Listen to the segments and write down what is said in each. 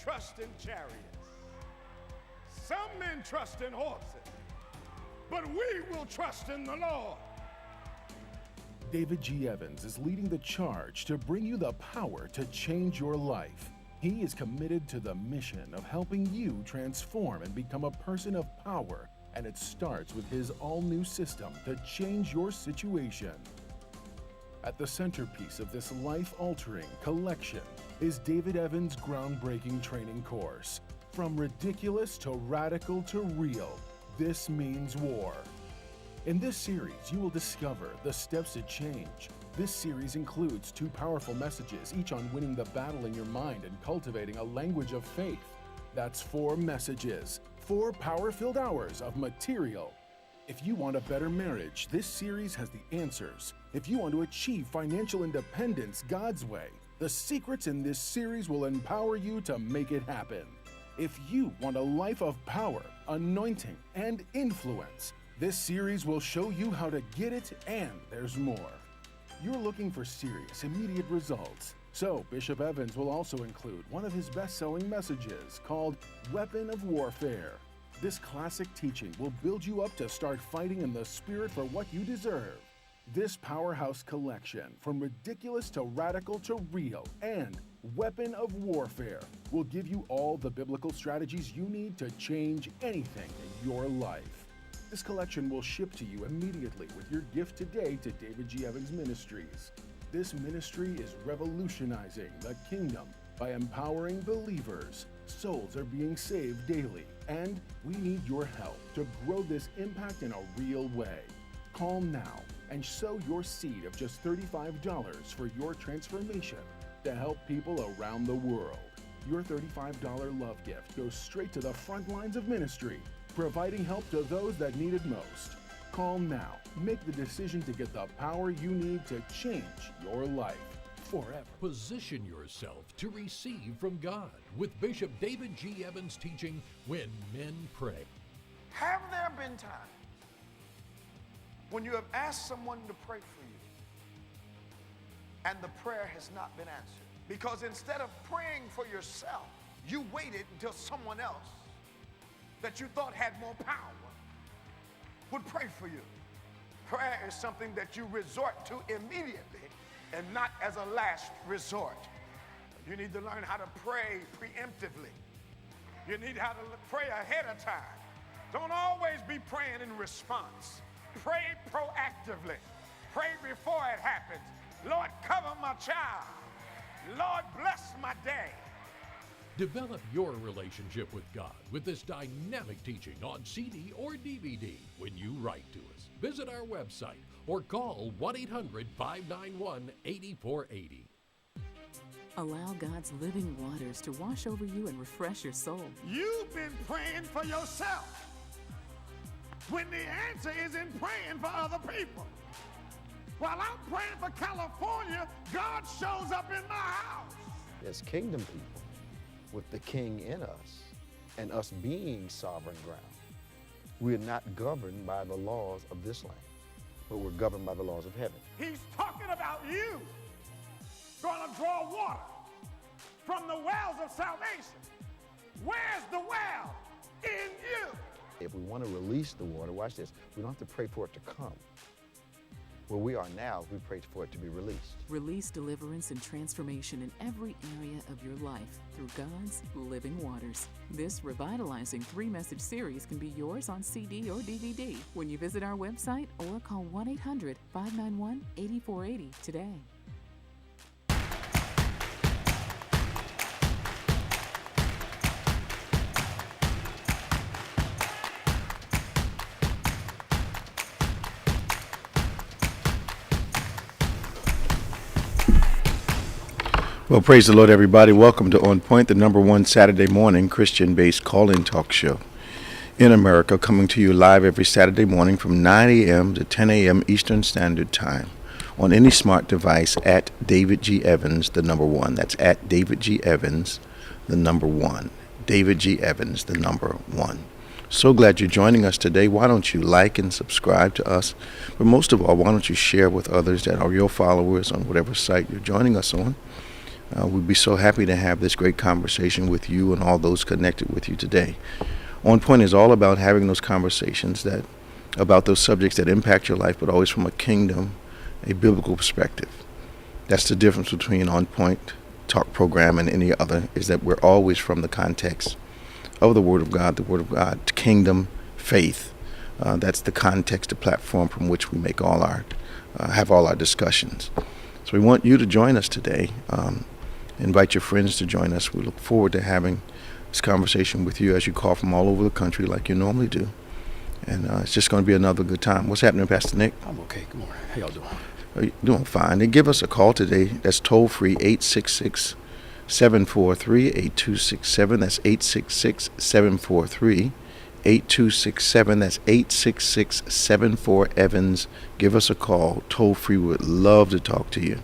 trust in chariots. Some men trust in horses, but we will trust in the Lord. David G. Evans is leading the charge to bring you the power to change your life. He is committed to the mission of helping you transform and become a person of power, and it starts with his all-new system to change your situation. At the centerpiece of this life-altering collection is David Evans' groundbreaking training course. From ridiculous to radical to real, this means war. In this series, you will discover the steps to change. This series includes 2 powerful messages, each on winning the battle in your mind and cultivating a language of faith. That's 4 messages, 4 power-filled hours of material. If you want a better marriage, this series has the answers. If you want to achieve financial independence God's way, the secrets in this series will empower you to make it happen. If you want a life of power, anointing, and influence, this series will show you how to get it, and there's more. You're looking for serious, immediate results. So Bishop Evans will also include one of his best-selling messages called Weapon of Warfare. This classic teaching will build you up to start fighting in the spirit for what you deserve. This powerhouse collection, from ridiculous to radical to real, and Weapon of Warfare, will give you all the biblical strategies you need to change anything in your life. This collection will ship to you immediately with your gift today to David G. Evans Ministries. This ministry is revolutionizing the kingdom by empowering believers. Souls are being saved daily, and we need your help to grow this impact in a real way. Call now and sow your seed of just $35 for your transformation to help people around the world. Your $35 love gift goes straight to the front lines of ministry, providing help to those that need it most. Call now. Make the decision to get the power you need to change your life forever. Position yourself to receive from God with Bishop David G. Evans teaching When Men Pray. Have there been times when you have asked someone to pray for you and the prayer has not been answered? Because instead of praying for yourself, you waited until someone else that you thought had more power would pray for you. Prayer is something that you resort to immediately and not as a last resort. You need to learn how to pray preemptively. You need how to pray ahead of time. Don't always be praying in response. Pray proactively. Pray before it happens. Lord, cover my child. Lord, bless my day. Develop your relationship with God with this dynamic teaching on CD or DVD when you write to us. Visit our website or call 1-800-591-8480. Allow God's living waters to wash over you and refresh your soul. You've been praying for yourself when the answer is in praying for other people. While I'm praying for California, God shows up in my house. As kingdom people, with the king in us and us being sovereign ground, we're not governed by the laws of this land, but we're governed by the laws of heaven. He's talking about you going to draw water from the wells of salvation. Where's the well? In you. If we want to release the water, watch this, we don't have to pray for it to come. Where we are now, we pray for it to be released. Release deliverance and transformation in every area of your life through God's living waters. This revitalizing 3-message series can be yours on CD or DVD when you visit our website or call 1-800-591-8480 today. Well, praise the Lord, everybody. Welcome to On Point, the #1 Saturday morning Christian-based call-in talk show in America, coming to you live every Saturday morning from 9 a.m. to 10 a.m. Eastern Standard Time on any smart device at David G. Evans, the #1. That's at David G. Evans, the #1. David G. Evans, the #1. So glad you're joining us today. Why don't you like and subscribe to us? But most of all, why don't you share with others that are your followers on whatever site you're joining us on? We'd be so happy to have this great conversation with you and all those connected with you today. On Point is all about having those conversations about those subjects that impact your life, but always from a kingdom, a biblical perspective. That's the difference between On Point talk program and any other, is that we're always from the context of the Word of God, kingdom, faith. That's the context, the platform from which we make have all our discussions. So we want you to join us today. Invite your friends to join us. We look forward to having this conversation with you as you call from all over the country like you normally do. And it's just going to be another good time. What's happening, Pastor Nick? I'm okay. Good morning. How y'all doing? Are you doing fine? And give us a call today. That's toll free, 866-743-8267. That's 866-743-8267. That's 866-74-EVANS. Give us a call. Toll free. We would love to talk to you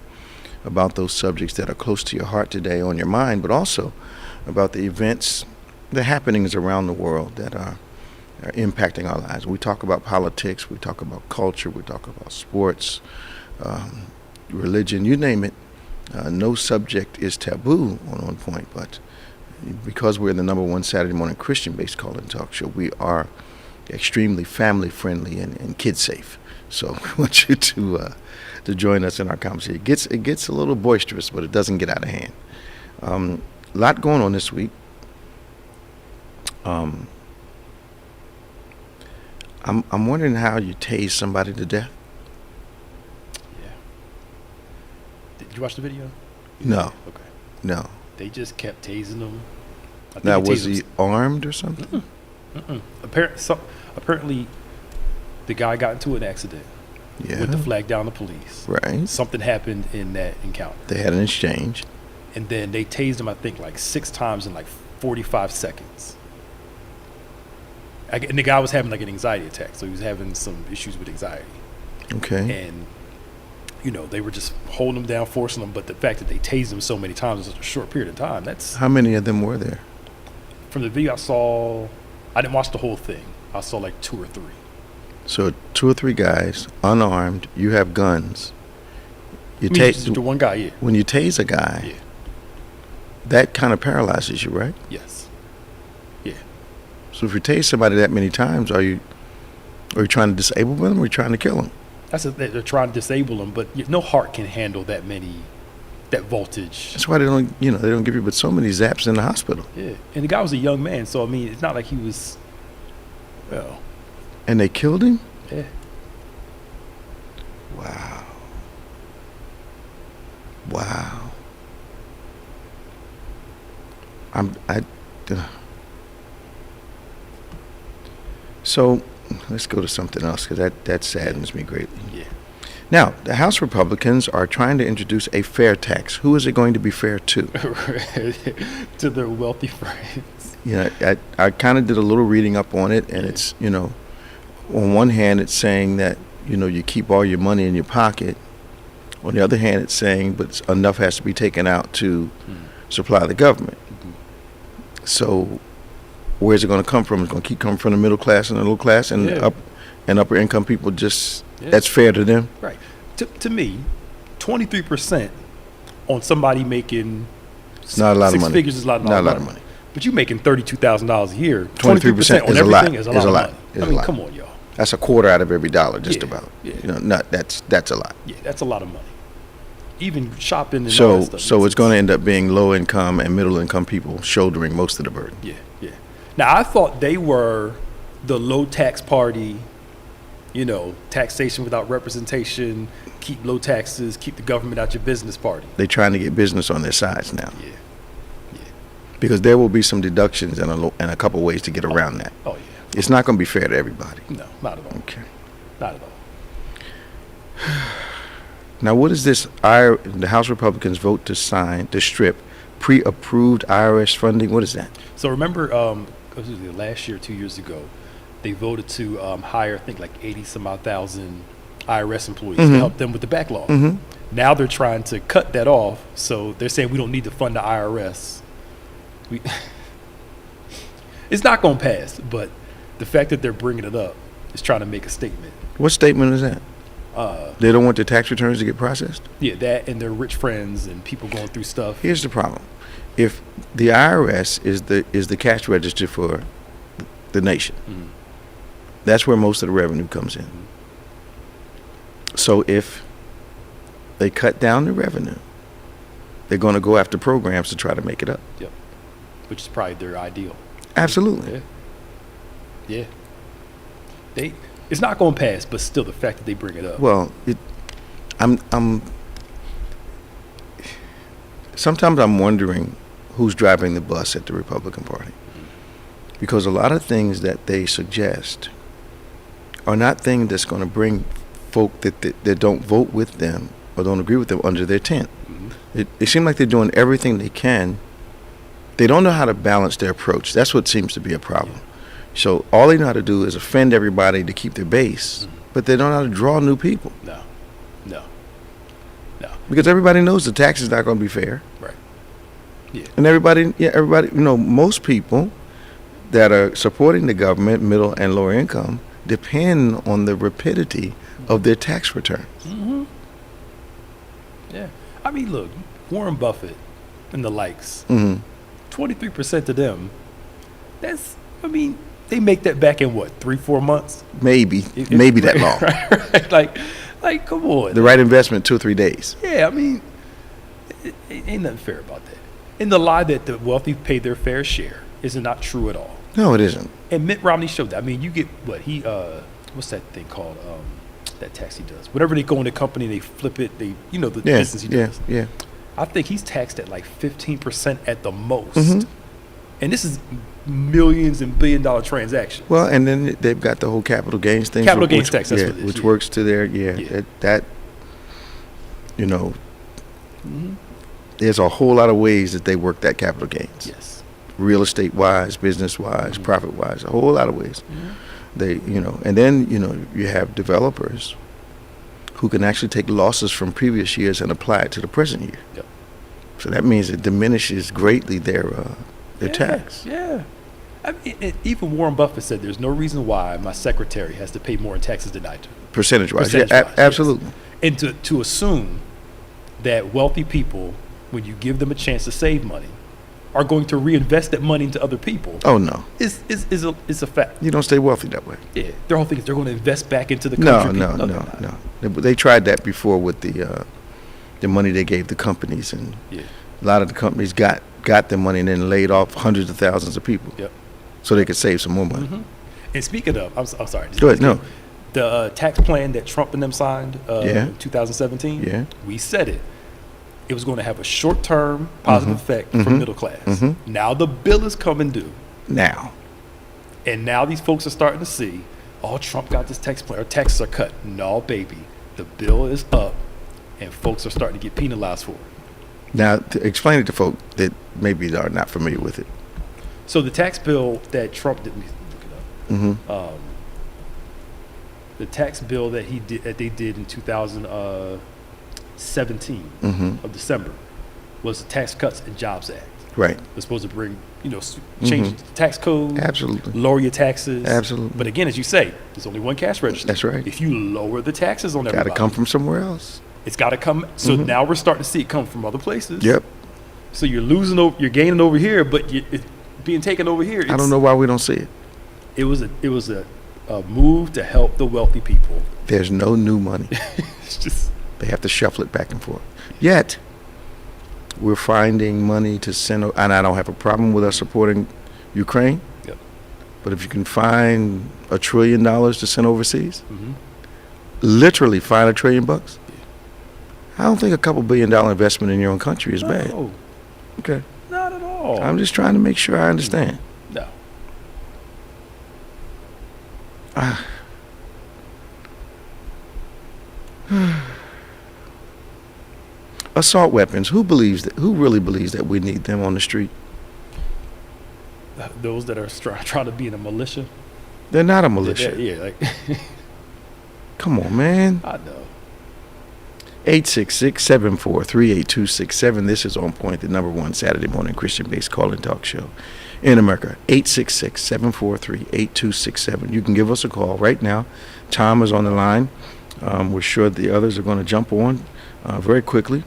about those subjects that are close to your heart today, on your mind, but also about the events, the happenings around the world that are impacting our lives. We talk about politics, we talk about culture, we talk about sports, religion, you name it. No subject is taboo on Point, but because we're the number one Saturday morning Christian-based call-in talk show, we are extremely family-friendly and kid-safe. So we want you to join us in our conversation. It gets a little boisterous, but it doesn't get out of hand. A lot going on this week. I'm wondering how you tase somebody to death. Yeah. Did you watch the video? No. Okay. No. They just kept tasing them. Now, was he armed or something? Apparently, the guy got into an accident. Yeah. With the flag down the police. Right. Something happened in that encounter. They had an exchange. And then they tased him, I think, like 6 times in like 45 seconds. And the guy was having like an anxiety attack, so he was having some issues with anxiety. Okay. And, they were just holding him down, forcing him. But the fact that they tased him so many times in such a short period of time, that's... How many of them were there? From the video I didn't watch the whole thing. I saw like 2 or 3. So 2 or 3 guys, unarmed, you have guns. Just the one guy, yeah. When you tase a guy, yeah, that kind of paralyzes you, right? Yes. Yeah. So if you tase somebody that many times, are you trying to disable them or are you trying to kill them? They're trying to disable them, but no heart can handle that voltage. That's why they don't give you but so many zaps in the hospital. Yeah. And the guy was a young man, so I mean, it's not like he was, well. And they killed him? Yeah. Wow. So let's go to something else, because that saddens me greatly. Yeah. Now, the House Republicans are trying to introduce a fair tax. Who is it going to be fair to? To their wealthy friends. I kind of did a little reading up on it, and it's, on one hand, it's saying that, you keep all your money in your pocket. On the other hand, it's saying, but enough has to be taken out to supply the government. Mm-hmm. So where's it going to come from? It's going to keep coming from the middle class and the low class and upper income people. That's fair to them. Right. To me, 23% on somebody making not a lot of money. 6 figures is not a lot of money. But you making $32,000 a year. 23% on everything is a lot. I mean, come on, y'all. That's a quarter out of every dollar, just about. Yeah. That's a lot. Yeah, that's a lot of money. Even shopping and all So that stuff. So it's going to end up being low income and middle income people shouldering most of the burden. Yeah. Now, I thought they were the low tax party, taxation without representation, keep low taxes, keep the government out your business party. They're trying to get business on their sides now. Yeah. Because there will be some deductions and a couple ways to get around that. Oh, yeah. It's not going to be fair to everybody. No, not at all. Okay. Not at all. Now, what is this? The House Republicans vote to strip pre-approved IRS funding. What is that? So remember, last year, 2 years ago, they voted to hire, I think, like 80-some-odd thousand IRS employees to help them with the backlog. Mm-hmm. Now they're trying to cut that off, so they're saying we don't need to fund the IRS. It's not going to pass, but the fact that they're bringing it up is trying to make a statement. What statement is that? They don't want their tax returns to get processed? Yeah, that and their rich friends and people going through stuff. Here's the problem. If the IRS is the cash register for the nation, that's where most of the revenue comes in. So if they cut down the revenue, they're going to go after programs to try to make it up. Yep. Which is probably their ideal. Absolutely. Yeah. It's not going to pass, but still the fact that they bring it up. Well, sometimes I'm wondering who's driving the bus at the Republican Party, because a lot of things that they suggest are not things that's going to bring folk that don't vote with them or don't agree with them under their tent. It seems like they're doing everything they can. They don't know how to balance their approach. That's what seems to be a problem. So all they know how to do is offend everybody to keep their base, but they don't know how to draw new people. No. Because everybody knows the tax is not going to be fair. Right. Yeah. And everybody, most people that are supporting the government, middle and lower income, depend on the rapidity of their tax return. Yeah. I mean, look, Warren Buffett and the likes, 23% to them, they make that back in what, 3-4 months? Maybe that long. Right. Like, come on. The right investment, 2 or 3 days. Yeah, I mean, it ain't nothing fair about that. And the lie that the wealthy pay their fair share is not true at all. No, it isn't. And Mitt Romney showed that. I mean, you get what's that thing called? That tax he does. Whenever they go in the company, they flip it. The business he does. Yeah. I think he's taxed at like 15% at the most. And this is millions and billion-dollar transactions. Well, and then they've got the whole capital gains thing. Capital gains tax, that's what it is. Which works to their, there's a whole lot of ways that they work that capital gains. Yes. Real estate-wise, business-wise, profit-wise, a whole lot of ways. They, and then, you have developers who can actually take losses from previous years and apply it to the present year. Yep. So that means it diminishes greatly their tax. Yeah. I mean, even Warren Buffett said there's no reason why my secretary has to pay more in taxes than I do. Percentage-wise, Percentage-wise, absolutely. Yes. And to assume that wealthy people, when you give them a chance to save money, are going to reinvest that money into other people. Oh, no. Is a fact. You don't stay wealthy that way. Yeah. Their whole thing is they're going to invest back into the country. No. They tried that before with the money they gave the companies, and a lot of the companies got the money and then laid off hundreds of thousands of people. Yep. So they could save some more money. And speaking of, I'm sorry. Go ahead. No. The tax plan that Trump and them signed in 2017. Yeah. We said it. It was going to have a short-term positive effect for middle class. Now the bill is coming due. And now these folks are starting to see, Trump got this tax plan, or taxes are cut. No, baby. The bill is up, and folks are starting to get penalized for it. Now, to explain it to folk that maybe are not familiar with it. So the tax bill that Trump did, let me look it up. The tax bill that they did in 2017 of December was the Tax Cuts and Jobs Act. Right. It's supposed to bring, change the tax code. Absolutely. Lower your taxes. Absolutely. But again, as you say, there's only one cash register. That's right. If you lower the taxes on everybody, got to come from somewhere else. It's got to come. So now we're starting to see it come from other places. Yep. So you're gaining over here, but it's being taken over here. I don't know why we don't see it. It was a move to help the wealthy people. There's no new money. It's just they have to shuffle it back and forth. Yet we're finding money to send, and I don't have a problem with us supporting Ukraine. Yep. But if you can find $1 trillion to send overseas, literally find $1 trillion bucks. I don't think a couple $1 billion investment in your own country is bad. Okay. Not at all. I'm just trying to make sure I understand. No. Assault weapons. Who really believes that we need them on the street? Those that are trying to be in a militia. They're not a militia. Yeah. Come on, man. I know. 866-743-8267. This is On Point, the #1 Saturday morning Christian-based call-in talk show in America. 866-743-8267. You can give us a call right now. Tom is on the line. We're sure the others are going to jump on very quickly.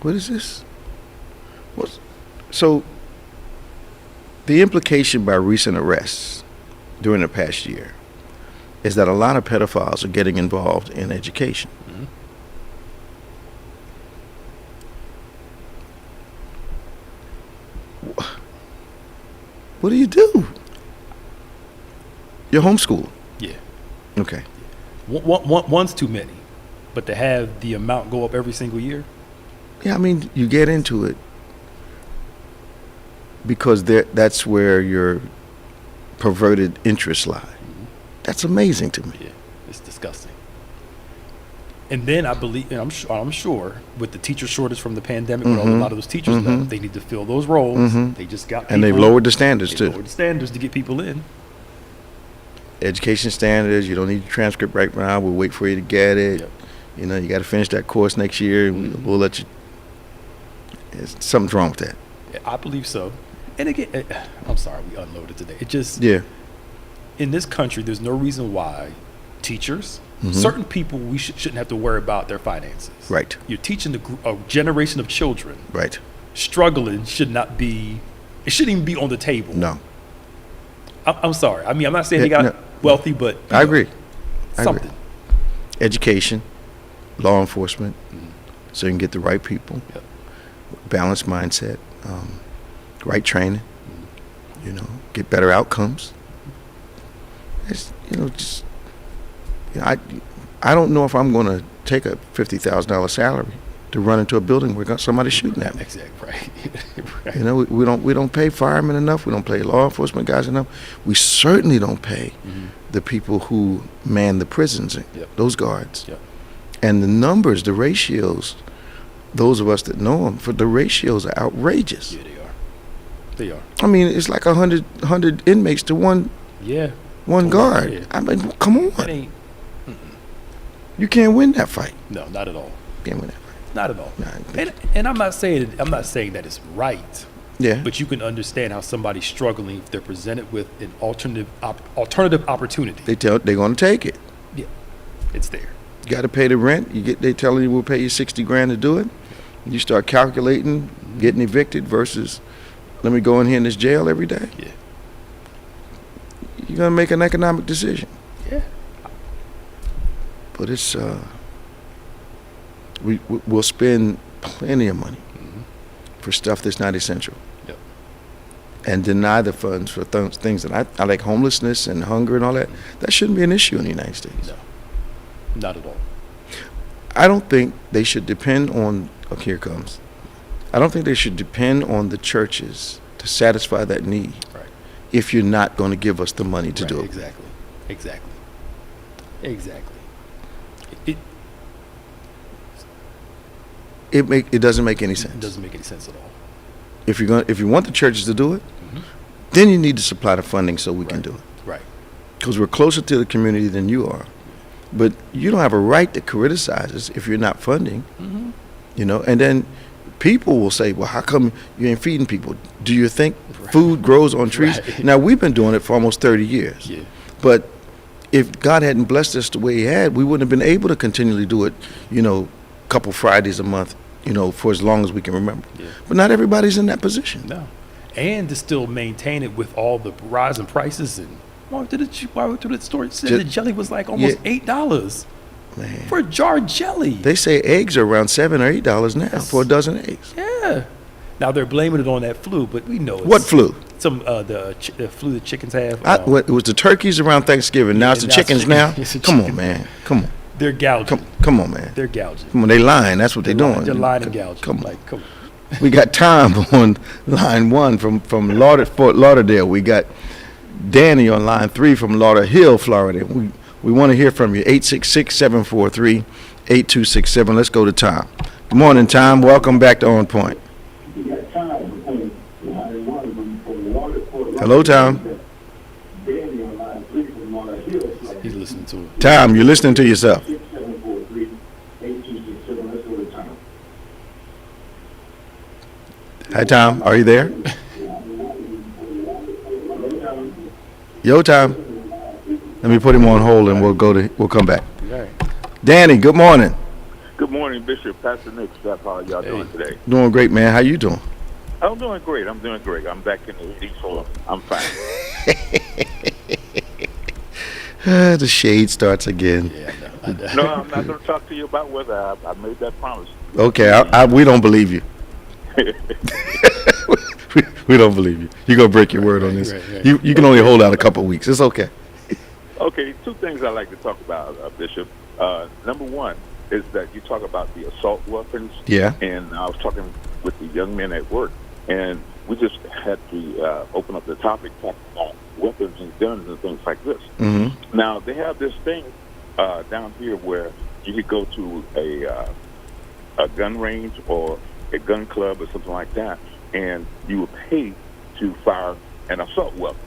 What is this? So, the implication by recent arrests during the past year is that a lot of pedophiles are getting involved in education. What do you do? You're homeschooled. Yeah. Okay. One's too many, but to have the amount go up every single year. Yeah, I mean, you get into it because that's where your perverted interests lie. That's amazing to me. Yeah, it's disgusting. And then I believe, and I'm sure, with the teacher shortage from the pandemic, with a lot of those teachers left, they need to fill those roles. They just got people, and they've lowered the standards too. Lowered the standards to get people in. Education standards. You don't need your transcript right now. We'll wait for you to get it. Yep. You know, you got to finish that course next year, and we'll let you. Something's wrong with that. Yeah, I believe so. And again, I'm sorry we unloaded today. It just, in this country, there's no reason why teachers, certain people, we shouldn't have to worry about their finances. Right. You're teaching a generation of children. Right. Struggling should not be, it shouldn't even be on the table. No. I'm sorry. I mean, I'm not saying they got wealthy, but I agree. Something. Education, law enforcement, so you can get the right people, balanced mindset, right training, you know, get better outcomes. It's, you know, just, you know, I don't know if I'm going to take a $50,000 salary to run into a building where somebody's shooting at me. Exactly, right. You know, we don't pay firemen enough. We don't pay law enforcement guys enough. We certainly don't pay the people who man the prisons, those guards. And the numbers, the ratios, those of us that know them, for the ratios are outrageous. Yeah, they are. I mean, it's like 100 inmates to one guard. Yeah. I mean, come on. That ain't. You can't win that fight. No, not at all. You can't win that fight. Not at all. Nah, and I'm not saying that it's right. Yeah. But you can understand how somebody's struggling if they're presented with an alternative opportunity. They're going to take it. Yeah, it's there. You got to pay the rent. They telling you we'll pay you $60,000 to do it. You start calculating getting evicted versus let me go in here in this jail every day. Yeah. You're gonna make an economic decision. Yeah. But it's we'll spend plenty of money for stuff that's not essential. Yep. And deny the funds for things that I like, homelessness and hunger and all that. That shouldn't be an issue in the United States. No. Not at all. I don't think they should depend on, okay, here it comes. I don't think they should depend on the churches to satisfy that need if you're not going to give us the money to do it. Exactly. It doesn't make any sense. It doesn't make any sense at all. If you want the churches to do it, then you need to supply the funding so we can do it. Right. Because we're closer to the community than you are. But you don't have a right to criticize us if you're not funding. You know, and then people will say, well, how come you ain't feeding people? Do you think food grows on trees? Now, we've been doing it for almost 30 years. Yeah. But if God hadn't blessed us the way he had, we wouldn't have been able to continually do it, you know, a couple Fridays a month, you know, for as long as we can remember. Yeah. But not everybody's in that position. No. And to still maintain it with all the rise in prices. And why through the store, it said the jelly was like almost $8. Man. For a jar of jelly. They say eggs are around $7 or $8 now for a dozen eggs. Yeah. Now they're blaming it on that flu, but we know it's What flu? Some the flu that chickens have. It was the turkeys around Thanksgiving. Now it's the chickens now. Come on, man. Come on. They're gouging. Come on, man. They're gouging. Come on, they lying. That's what they're doing. They're lying and gouging. Come on. Like, come on. We got Tom on line 1 from Fort Lauderdale. We got Danny on line 3 from Lauderhill, Florida. We want to hear from you. 866-743-8267. Let's go to Tom. Good morning, Tom. Welcome back to On Point. Hello, Tom. He's listening to it. Tom, you're listening to yourself. Hi, Tom. Are you there? Your time. Let me put him on hold and we'll come back. All right. Danny, good morning. Good morning, Bishop. Pastor Nick. That's how y'all doing today? Doing great, man. How you doing? I'm doing great. I'm back in the 80s, so I'm fine. The shade starts again. Yeah, I know. No, I'm not going to talk to you about weather. I made that promise. Okay, we don't believe you. we don't believe you. You're going to break your word on this. Right. You can only hold out a couple weeks. It's okay. Okay, two things I like to talk about, Bishop. Number one is that you talk about the assault weapons. Yeah. And I was talking with the young men at work, and we just had to open up the topic, talking about weapons and guns and things like this. Mm-hmm. Now, they have this thing down here where you could go to a gun range or a gun club or something like that, and you would pay to fire an assault weapon.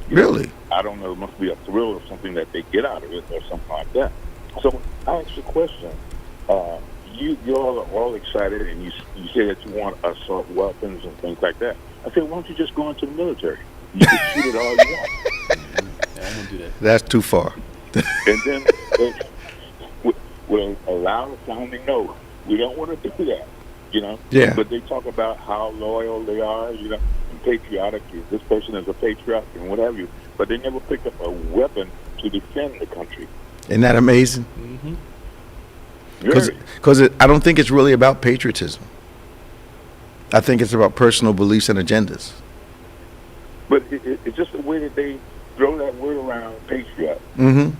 Really? I don't know. It must be a thrill or something that they get out of it or something like that. So I asked you a question. You all are all excited, and you say that you want assault weapons and things like that. I said, why don't you just go into the military? You can shoot it all you want. Yeah, I'm gonna do that. That's too far. And then we'll allow a sounding no. We don't want to do that, you know. Yeah. But they talk about how loyal they are, you know, and patriotic. This person is a patriot and what have you. But they never picked up a weapon to defend the country. Isn't that amazing? Mm-hmm. Because I don't think it's really about patriotism. I think it's about personal beliefs and agendas. But it's just the way that they throw that word around, patriot. Mm-hmm.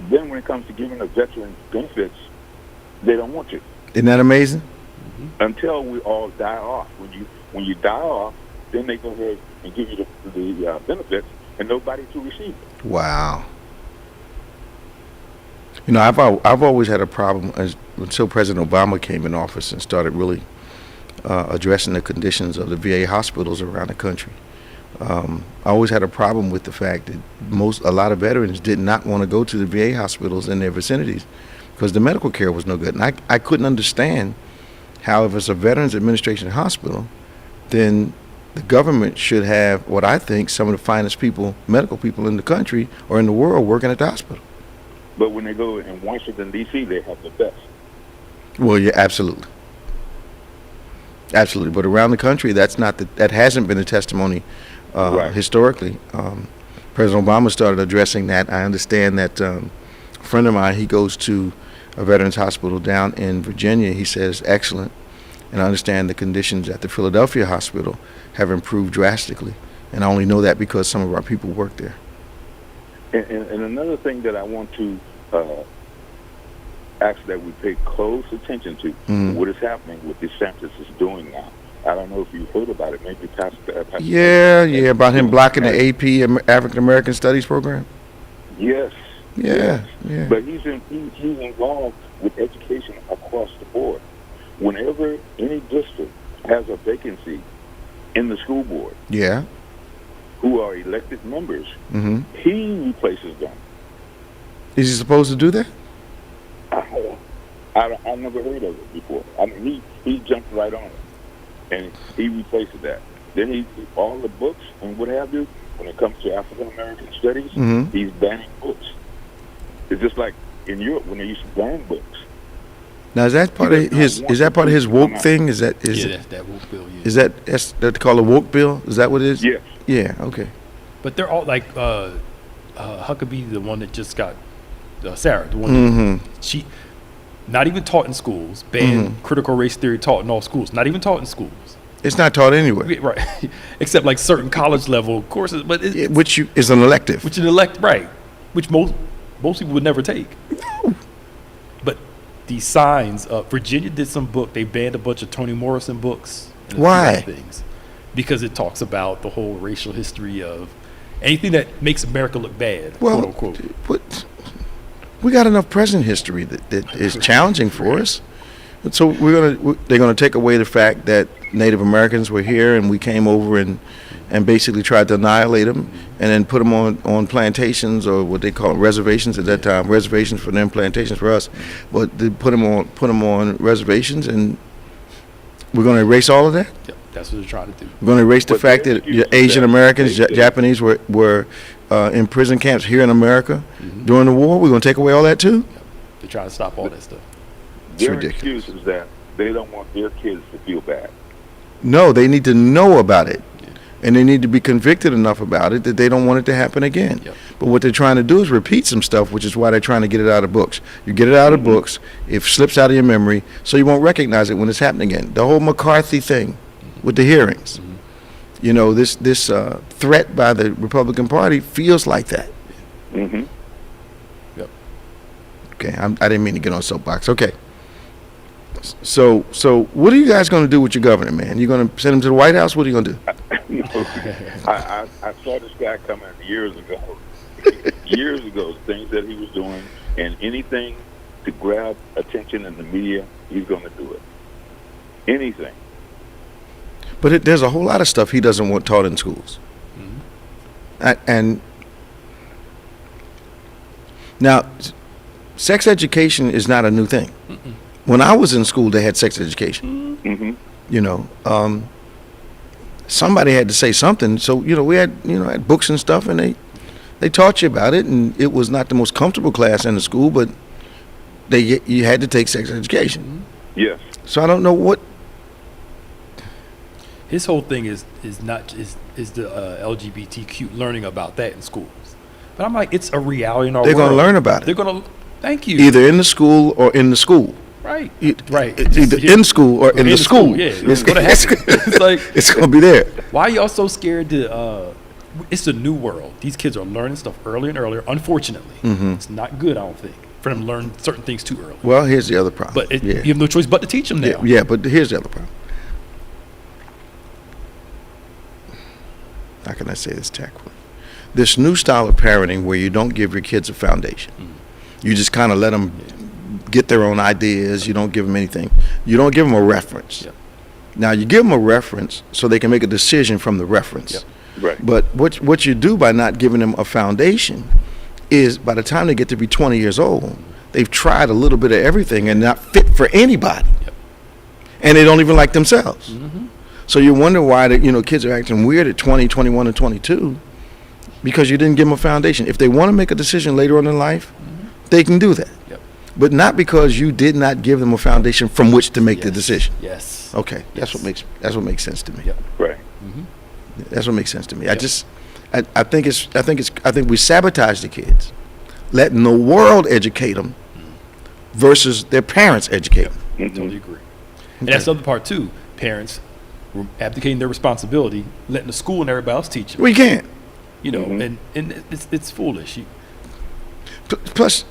Then when it comes to giving the veterans benefits, they don't want you. Isn't that amazing? Until we all die off. When you die off, then they go ahead and give you the benefits, and nobody to receive it. Wow. You know, I've always had a problem until President Obama came in office and started really addressing the conditions of the VA hospitals around the country. I always had a problem with the fact that a lot of veterans did not want to go to the VA hospitals in their vicinities because the medical care was no good. And I couldn't understand how, if it's a Veterans Administration hospital, then the government should have what I think some of the finest medical people in the country or in the world working at the hospital. But when they go in Washington, D.C., they have the best. Well, yeah, absolutely. Absolutely. But around the country, that hasn't been the testimony right. Historically. President Obama started addressing that. I understand that a friend of mine, he goes to a veterans hospital down in Virginia. He says, excellent. And I understand the conditions at the Philadelphia hospital have improved drastically. And I only know that because some of our people work there. And another thing that I want to ask that we pay close attention to, what is happening with DeSantis is doing now. I don't know if you heard about it. Maybe Pastor Yeah, about him blocking the AP African American Studies program. Yes. Yeah. But he's involved with education across the board. Whenever any district has a vacancy in the school board, who are elected members, he replaces them. Is he supposed to do that? I never heard of it before. I mean, he jumped right on it, and he replaces that. Then all the books and what have you, when it comes to African American studies, he's banning books. It's just like in Europe when they used to ban books. Now is that part of his woke thing? That's that woke bill. Yeah. Is that's called a woke bill? Is that what it is? Yes. Yeah. Okay. But they're all like Huckabee, the one that just got Sarah, the one that she not even taught in schools. Banned critical race theory taught in all schools. Not even taught in schools. It's not taught anywhere, right? Except like certain college level courses, but which is an elective. Which most people would never take. But these signs, Virginia did some book. They banned a bunch of Toni Morrison books. And Why? Things, because it talks about the whole racial history of anything that makes America look bad, quote unquote. But we got enough present history that is challenging for us. And so they're gonna take away the fact that Native Americans were here and we came over and basically tried to annihilate them, and then put them on plantations, or what they call reservations at that time. Reservations for them, plantations for us. But they put them on reservations, and we're going to erase all of that. Yep, that's what they're trying to do. We're going to erase the fact that Asian Americans, Japanese were in prison camps here in America during the war, we're going to take away all that too? They're trying to stop all that stuff. Their ridiculous. excuse is that they don't want their kids to feel bad. No, they need to know about it. And they need to be convicted enough about it that they don't want it to happen again. Yep. But what they're trying to do is repeat some stuff, which is why they're trying to get it out of books. You get it out of books, it slips out of your memory, so you won't recognize it when it's happening again. The whole McCarthy thing with the hearings, you know, this threat by the Republican Party feels like that. Mm-hmm. Yep. Okay, I didn't mean to get on soapbox. Okay. So what are you guys going to do with your governor, man? You going to send him to the White House? What are you going to do? I saw this guy coming years ago. Years ago, things that he was doing, and anything to grab attention in the media, he's going to do it. Anything. But there's a whole lot of stuff he doesn't want taught in schools. And now, sex education is not a new thing. When I was in school, they had sex education. You know, somebody had to say something. So, you know, we had books and stuff, and they taught you about it, and it was not the most comfortable class in the school, but you had to take sex education. Yes. So I don't know what. His whole thing is the LGBTQ, learning about that in schools. But I'm like, it's a reality in our They're world. going to learn about it. They're going to, thank you. Either in the school or in the school. Right. Right. Either in school or in the school. Yeah, it's going to happen. It's like, it's going to be there. Why are y'all so scared to? It's a new world. These kids are learning stuff earlier and earlier. Unfortunately, it's not good. I don't think for them to learn certain things too early. Well, here's the other problem. But you have no choice but to teach them now. Yeah, but here's the other problem. How can I say this tactfully? This new style of parenting where you don't give your kids a foundation. You just kind of let them get their own ideas. You don't give them anything. You don't give them a reference. Yep. Now, you give them a reference so they can make a decision from the reference. Yep. Right. But what you do by not giving them a foundation is by the time they get to be 20 years old, they've tried a little bit of everything and not fit for anybody. Yep. And they don't even like themselves. So you wonder why kids are acting weird at 20, 21, and 22 because you didn't give them a foundation. If they want to make a decision later on in life, they can do that. Yep. But not because you did not give them a foundation from which to make the decision. Yes. Okay, that's what makes sense to me. Yep. Right. That's what makes sense to me. Yep. I think we sabotage the kids, letting the world educate them versus their parents educate them. Totally agree. And that's the other part too. Parents abdicating their responsibility, letting the school and everybody else teach them. We can't. You know, and it's foolish. Plus,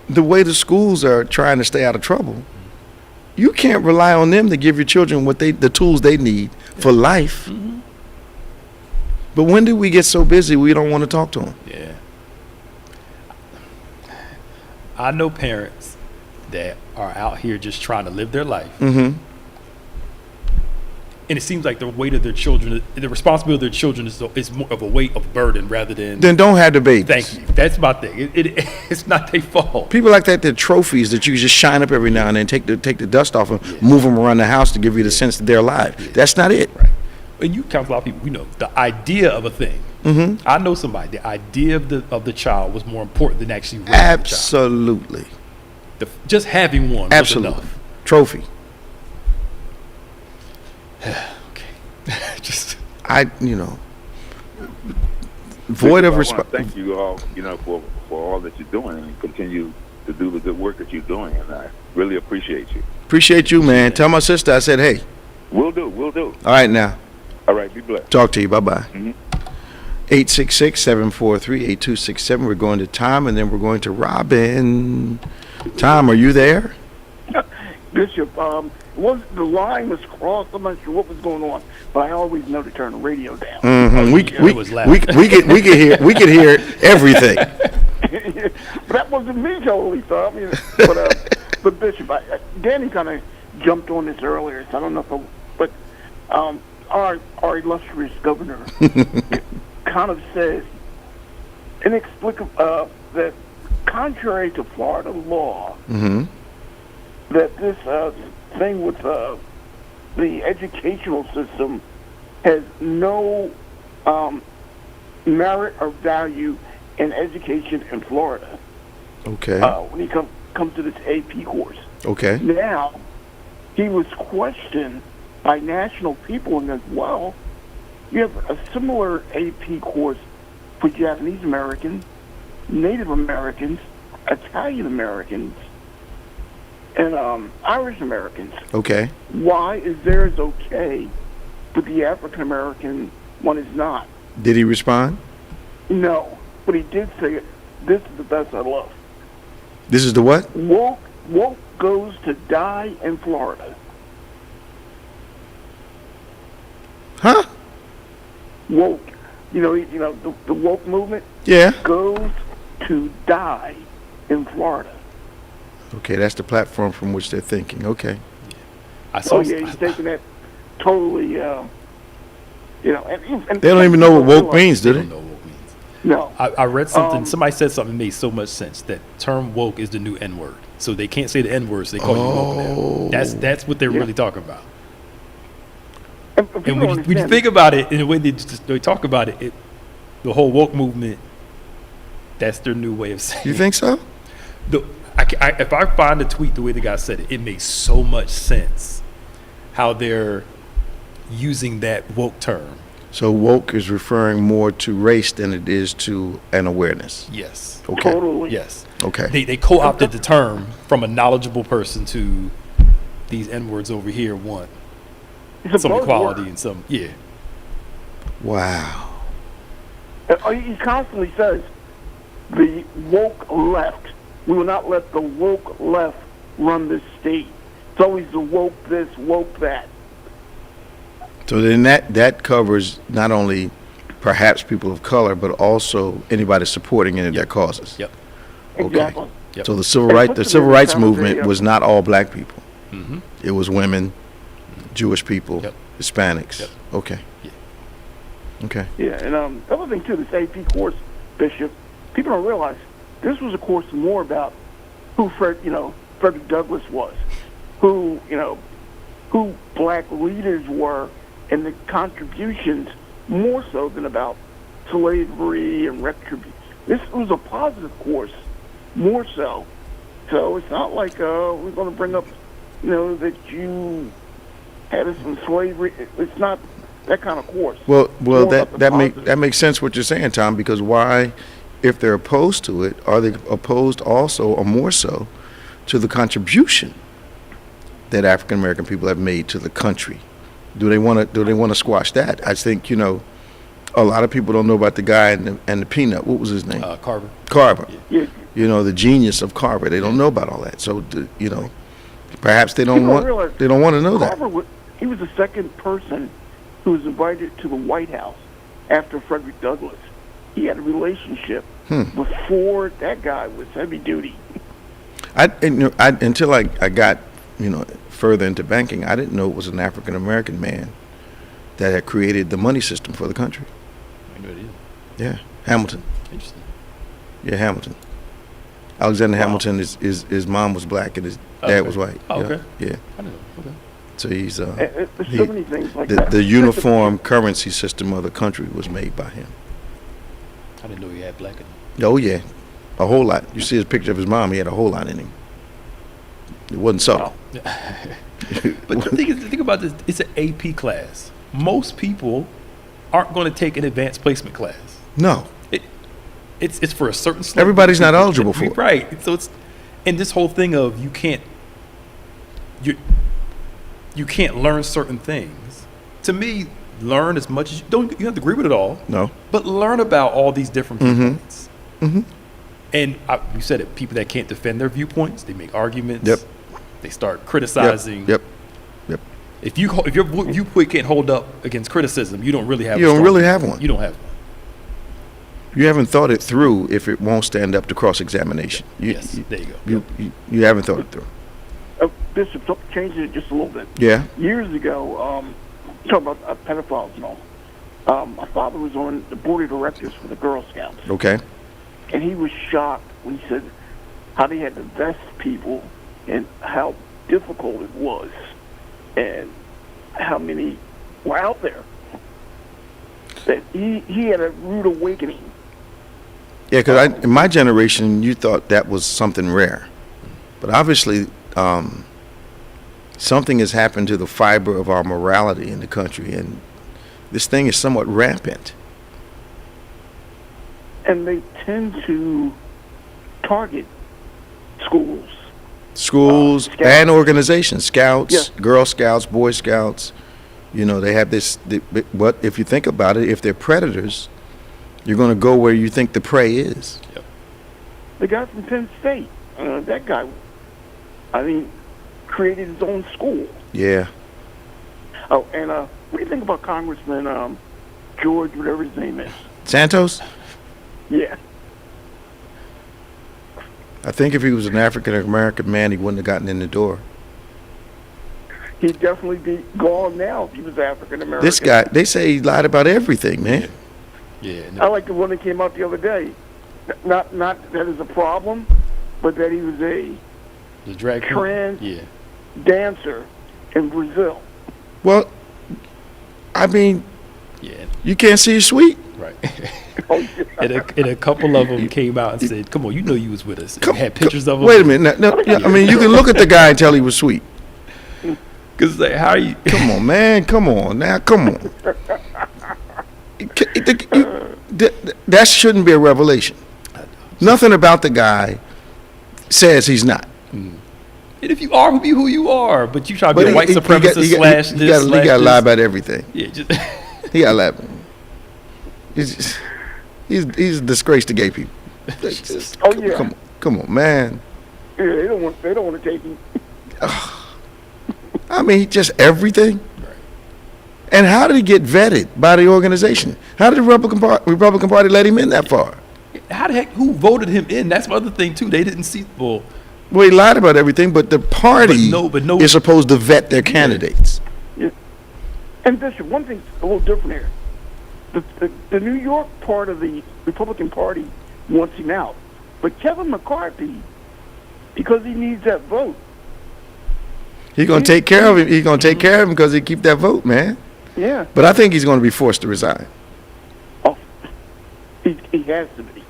the way the schools are trying to stay out of trouble, you can't rely on them to give your children the tools they need for life. But when did we get so busy we don't want to talk to them? Yeah. I know parents that are out here just trying to live their life. And it seems like the weight of their children, the responsibility of their children is more of a weight of burden rather than. Then don't have the babies. Thank you. That's my thing. It's not their fault. People like that, they're trophies that you just shine up every now and then, take the dust off them, move them around the house to give you the sense that they're alive. That's not it. Right. And you counsel a lot of people. You know, the idea of a thing. I know somebody. The idea of the child was more important than actually raising Absolutely. the child. Just having one was enough. Trophy. Okay. Void of I want respect. to thank you all, for all that you're doing and continue to do the good work that you're doing, and I really appreciate you. Appreciate you, man. Tell my sister I said, hey. Will do. All right, now. All right, be blessed. Talk to you. Bye-bye. 866-743-8267. We're going to Tom, and then we're going to Robin. Tom, are you there? Bishop, the line was crossed. I'm not sure what was going on, but I always know to turn the radio down. We could hear everything. But that wasn't me totally, Tom. But Bishop, Danny kind of jumped on this earlier, so I don't know but our illustrious governor kind of says inexplicable that contrary to Florida law, that this thing with the educational system has no merit or value in education in Florida. Okay. When he comes to this AP course. Okay. Now, he was questioned by national people and as well. You have a similar AP course for Japanese Americans, Native Americans, Italian Americans, and Irish Americans. Okay. Why is theirs okay, but the African American one is not? Did he respond? No, but he did say, "This is the best I love." This is the what? Woke goes to die in Florida. Huh? Woke, the woke movement. Yeah. Goes to die in Florida. Okay, that's the platform from which they're thinking. Okay. He's taking that totally. And They don't even know what woke means, do They they? don't know what woke means. No. I read something. Somebody said something that made so much sense. That term woke is the new N-word. So they can't say the N-word, so they call you woke now. That's what they're really talking about. And when you think about it, in the way they talk about it, the whole woke movement, that's their new way of saying it. You think so? If I find the tweet the way the guy said it, it makes so much sense how they're using that woke term. So woke is referring more to race than it is to an awareness. Yes. Okay. Totally. Yes. Okay. They co-opted the term from a knowledgeable person to these N-words over here want some equality and some, yeah. Wow. He constantly says, the woke left. We will not let the woke left run this state. It's always the woke this, woke that. So then that covers not only perhaps people of color, but also anybody supporting any of their causes. Yep. Okay. Exactly. Yep. So the civil rights movement was not all black people. Mm-hmm. It was women, Jewish people, Yep. Hispanics. Yep. Okay. Yeah. Okay. Yeah, and the other thing, too, this AP course, Bishop, people don't realize this was a course more about who Frederick Douglass was, who black leaders were, and the contributions more so than about slavery and retribution. This was a positive course, more so. So it's not like we're going to bring up, that you had some slavery. It's not that kind of course. Well, More that makes sense what you're saying, Tom. Because why, if they're opposed to it, are they opposed also, or more so, to the contribution that African American people have made to the country? Do they want to squash that? I think a lot of people don't know about the guy and the peanut. What was his name? Carver. Carver. Yeah. The genius of Carver. They don't know about all that. So perhaps they don't want to know that. He was the second person who was invited to the White House after Frederick Douglass. He had a relationship before that guy was heavy duty. Until I got further into banking, I didn't know it was an African American man that had created the money system for the country. I know it is. Yeah, Hamilton. Interesting. Yeah, Hamilton. Alexander Hamilton, his mom was black and his dad was white. Oh, okay. Yeah. I know. Okay. So he's There's so many things like that. the uniform currency system of the country was made by him. I didn't know he had black in him. Oh yeah, a whole lot. You see his picture of his mom; he had a whole lot in him. It wasn't subtle. But the thing about this, it's an AP class. Most people aren't going to take an advanced placement class. No. It's for a certain select Everybody's group not of eligible people. for it. Right. So it's, and this whole thing of you can't learn certain things. To me, learn as much as you have to agree with it all. No. But learn about all these different viewpoints. Mm-hmm. And you said it, people that can't defend their viewpoints, they make arguments. Yep. They start criticizing. Yep. If your viewpoint can't hold up against criticism, you don't really have. You don't really have one. You don't have one. You haven't thought it through if it won't stand up to cross-examination. Yes, there you go. You haven't thought it through. Bishop, changing it just a little bit. Yeah. Years ago, talking about pedophiles and all, my father was on the board of directors for the Girl Scouts. Okay. And he was shocked when he said how they had to vest people and how difficult it was and how many were out there. that he had a rude awakening. Yeah, because in my generation, you thought that was something rare. But obviously, something has happened to the fiber of our morality in the country, and this thing is somewhat rampant. And they tend to target schools. Schools and organizations, Scouts, Yes. Girl Scouts, Boy Scouts. You know, they have this, but if you think about it, if they're predators, you're going to go where you think the prey is. Yep. The guy from Penn State, that guy, I mean, created his own school. Yeah. Oh, and what do you think about Congressman George, whatever his name is? Santos? Yeah. I think if he was an African-American man, he wouldn't have gotten in the door. He'd definitely be gone now if he was African American. This guy, they say he lied about everything, man. Yeah. I like the one that came out the other day. Not that is a problem, but that he was a The drag queen? trans Yeah. dancer in Brazil. Well, I mean, Yeah. you can't see his sweet. Right. Oh, yeah. and a couple of them came out and said, "Come on, you know you was with us." And had pictures of him. Wait a minute. No, yeah, I mean, you can look at the guy and tell he was sweet. Because like, how are you? Come on, man. Come on. Now, come on. That shouldn't be a revelation. Nothing about the guy says he's not. And if you are, be who you are. But you try to be a white he supremacist slash he this. got to lie about everything. Yeah, just He got to lie. He's a disgrace to gay people. Oh yeah. Come on, man. Yeah, they don't want to take him. I mean, just everything. And how did he get vetted by the organization? How did the Republican Party let him in that far? how the heck? Who voted him in? That's the other thing too. They didn't see. Well, he lied about everything, but the party but no, is supposed to vet their candidates. Yeah. And Bishop, one thing's a little different here. The New York part of the Republican Party wants him out, but Kevin McCarthy, because he needs that vote, He's gonna take care of him. He's gonna take care of him because he keep that vote, man. yeah, But I think he's gonna be forced to resign. oh, he has to be.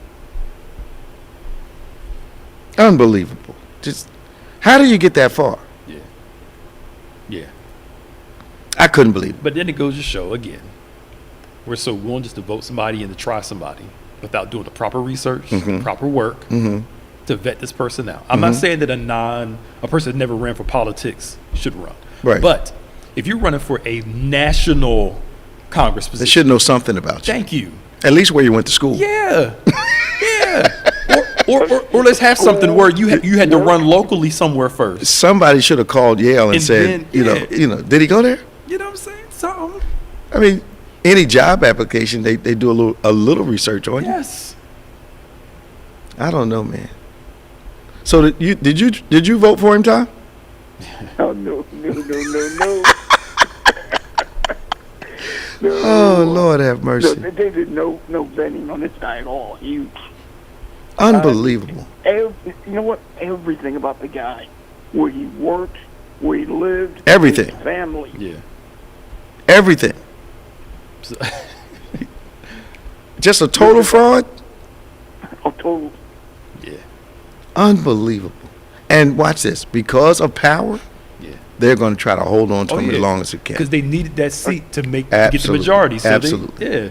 Unbelievable. Just how do you get that far? yeah. I couldn't believe it. But then it goes to show again, we're so willing just to vote somebody and to try somebody without doing the proper research, proper work to vet this person out. I'm not saying that a person that never ran for politics should run. Right. But if you're running for a national Congress position, They should know something about you. thank you. At least where you went to school. Yeah. Yeah. Or let's have something where you had to run locally somewhere first. Somebody should have called Yale and said, then, you know, did he go there? You know what I'm saying? Something. I mean, any job application, they do a little research on you. Yes. I don't know, man. So did you vote for him, Tom? Oh no. No. Oh, Lord have No, mercy. they did no vetting on this guy at all. He, Unbelievable. you know what? Everything about the guy, where he worked, where he lived, Everything. his family. Yeah. Everything. So, Just a total fraud? A total. yeah. Unbelievable. And watch this. Because of power, Yeah. they're going to try to hold on to him as long as they Because can. they needed that seat to get the Absolutely. majority. So Absolutely. yeah.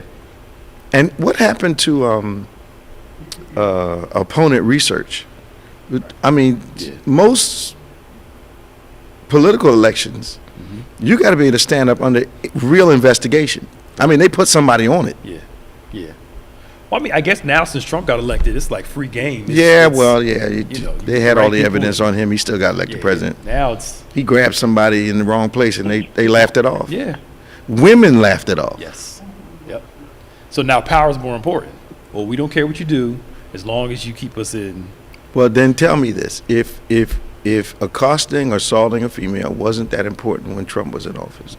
And what happened to opponent research? I mean, most political elections, you got to be able to stand up under real investigation. I mean, they put somebody on it. Yeah. Yeah. Well, I mean, I guess now since Trump got elected, it's like free game. They had all the people- evidence on him. He still got elected president. Now it's He grabbed somebody in the wrong place, and they laughed it off. yeah. Women laughed it off. Yes. Yep. So now power is more important. Well, we don't care what you do as long as you keep us in. Well, then tell me this: if accosting or assaulting a female wasn't that important when Trump was in office,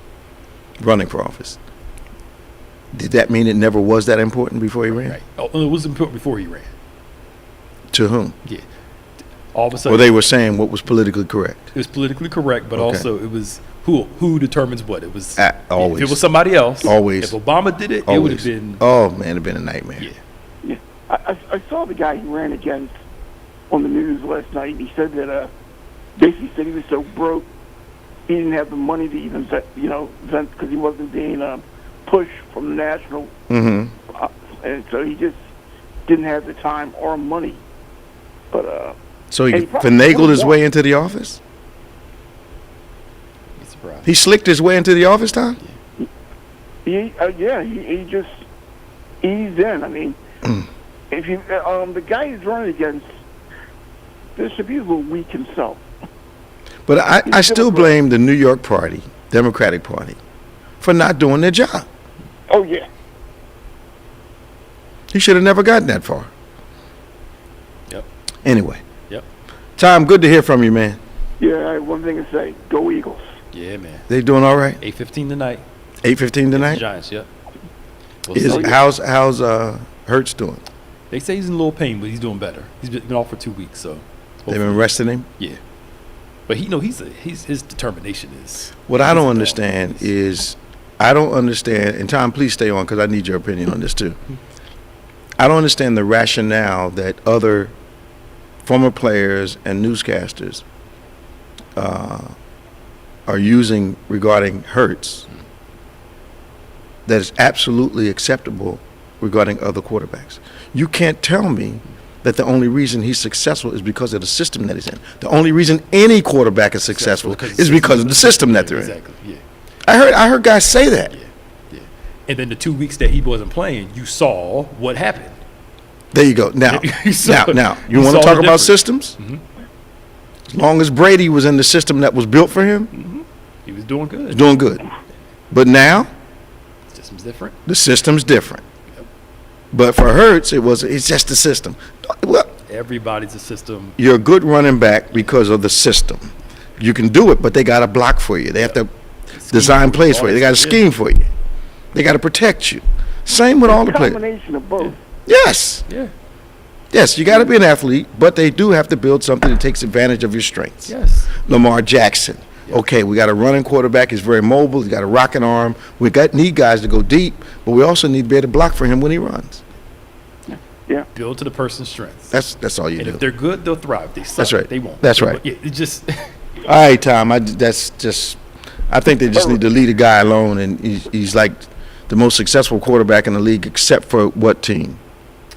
running for office, did that mean it never was that important before he ran? Right. Oh, it was important before he ran. To whom? Yeah. All of a sudden, Well, they were saying what was politically correct. it was politically correct, but Okay. also it was Who determines what? It was always. If it was somebody else. Always. If Obama did it, Always. it would have been. Oh man, it'd been a nightmare. Yeah. Yeah. I saw the guy he ran against on the news last night. He said that basically said he was so broke he didn't have the money to even vent because he wasn't being pushed from the national, and so he just didn't have the time or money. But so he finagled his way into the office. He slicked his way into the office, Tom? He just eased in. I mean, if you the guy he's running against, there should be a little weak himself. But I still blame the New York Party, Democratic Party, for not doing their job. Oh yeah. He should have never gotten that far. Yep. Anyway. Yep. Tom, good to hear from you, man. Yeah, I have one thing to say. Go Eagles. Yeah, man. They doing all right? 8:15 tonight. 8:15 tonight? Giants, yep. How's Hurts doing? They say he's in a little pain, but he's doing better. He's been off for 2 weeks, so they've been resting him? Yeah. But his determination is. What I don't understand is, and Tom, please stay on because I need your opinion on this too. I don't understand the rationale that other former players and newscasters are using regarding Hurts that is absolutely acceptable regarding other quarterbacks. You can't tell me that the only reason he's successful is because of the system that he's in. The only reason any quarterback is successful is because of the system that they're in. Exactly, yeah. I heard guys say that. Yeah. And then the 2 weeks that he wasn't playing, you saw what happened. There you go. Now, you want to saw talk the about difference. systems? Mm-hmm. As long as Brady was in the system that was built for him, he was doing good. He was doing good. But now, The system's different. the system's different. But for Hurts, it's just the system. Well, Everybody's a system. you're a good running back because of the system. You can do it, but they got to block for you. They have to design plays for you. They got to scheme for you. They got to protect you. Same with all the players. Combination of both. Yes. Yeah. Yes, you got to be an athlete, but they do have to build something that takes advantage of your strengths. Yes. Lamar Jackson. Okay, we got a running quarterback. He's very mobile. He's got a rocket arm. We need guys to go deep, but we also need to be able to block for him when he runs. Yeah. Build to the person's strengths. That's all you And do. if they're good, they'll thrive. If they suck, That's right. They won't. That's right. Yeah, it just. All right, Tom. I think they just need to leave a guy alone, and he's like the most successful quarterback in the league, except for what team?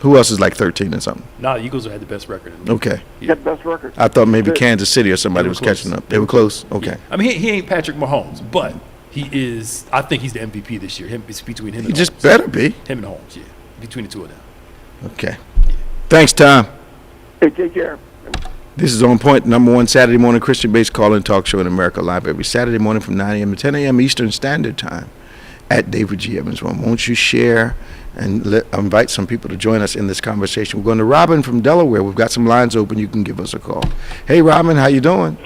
Who else is like 13 and something? Nah, the Eagles had the best record. In the league. Okay. He had the best record. I thought maybe Kansas City or somebody They were was close. catching up. They were close? Okay. I mean, he ain't Patrick Mahomes, but he is. I think he's the MVP this year. It's between him and He just Holmes. better be. Him and Holmes, yeah. Between the two of them. Okay. Thanks, Tom. Hey, take care. This is On Point, number one Saturday morning Christian-based call-in talk show in America, live every Saturday morning from 9 a.m. to 10 a.m. Eastern Standard Time at David G. Evans' Room. Won't you share and invite some people to join us in this conversation? We're going to Robin from Delaware. We've got some lines open. You can give us a call. Hey, Robin, how you doing?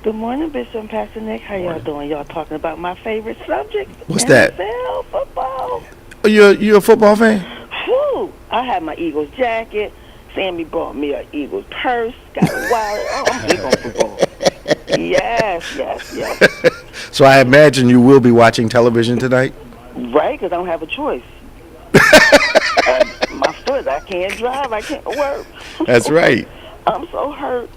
Good morning, Bishop and Pastor Nick. How y'all doing? Y'all talking about my favorite subject. What's that? NFL football. Oh, you a football fan? Whew. I had my Eagles jacket. Sammy bought me an Eagles purse. Got a wallet. Oh, I'm big on football. Yes. So I imagine you will be watching television tonight? Right, because I don't have a choice. My foot, I can't drive. I can't work. That's right. I'm so hurt.